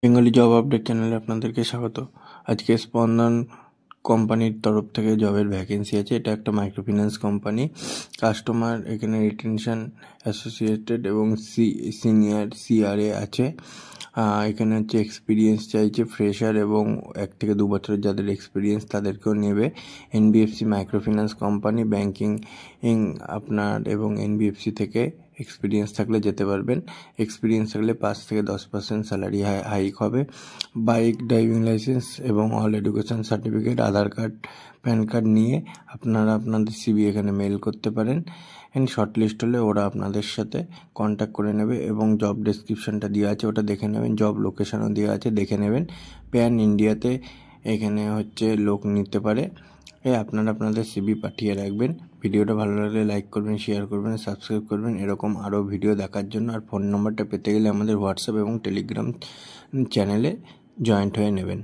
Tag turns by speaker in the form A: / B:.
A: Bengali job update চ্যানেলে আপনাদেরকে স্বাগত। আজকে স্পন্দন কোম্পানির তরফ থেকে জবের ভ্যাকেন্সি আছে। এটা একটা মাইক্রোফিন্যান্স কোম্পানি। কাস্টমার এখানে রিটেনশন অ্যাসোসিয়েটেড এবং সিনিয়র সিআরএ আছে। এখানে হচ্ছে এক্সপিরিয়েন্স চাইছে ফ্রেশার এবং 1 থেকে 2 বছরের যাদের এক্সপিরিয়েন্স তাদেরকেও নেবে। এনবিএফসি মাইক্রোফিন্যান্স কোম্পানি, ব্যাংকিং আপনার এবং এনবিএফসি থেকে এক্সপিরিয়েন্স থাকলে যেতে পারবেন। এক্সপিরিয়েন্স থাকলে 5 থেকে 10% স্যালারি হাইক হবে। বাইক, ড্রাইভিং লাইসেন্স এবং অল এডুকেশন সার্টিফিকেট, আধার কার্ড, প্যান কার্ড নিয়ে আপনারা আপনাদের সিভি এখানে মেল করতে পারেন। শর্টলিস্ট হলে ওরা আপনাদের সাথে কন্ট্যাক্ট করে নেবে এবং জব ডেসক্রিপশনটা দেওয়া আছে, ওটা দেখে নেবেন। জব লোকেশনও দেওয়া আছে, দেখে নেবেন। প্যান ইন্ডিয়াতে এখানে হচ্ছে লোক নিতে পারে। আপনারা আপনাদের সিভি পাঠিয়ে রাখবেন। ভিডিওটা ভালো লাগলে লাইক করবেন, শেয়ার করবেন, সাবস্ক্রাইব করবেন এরকম আরও ভিডিও দেখার জন্য। আর ফোন নম্বরটা পেতে গেলে আমাদের হোয়াটসঅ্যাপ এবং টেলিগ্রাম চ্যানেলে জয়েন্ট হয়ে নেবেন।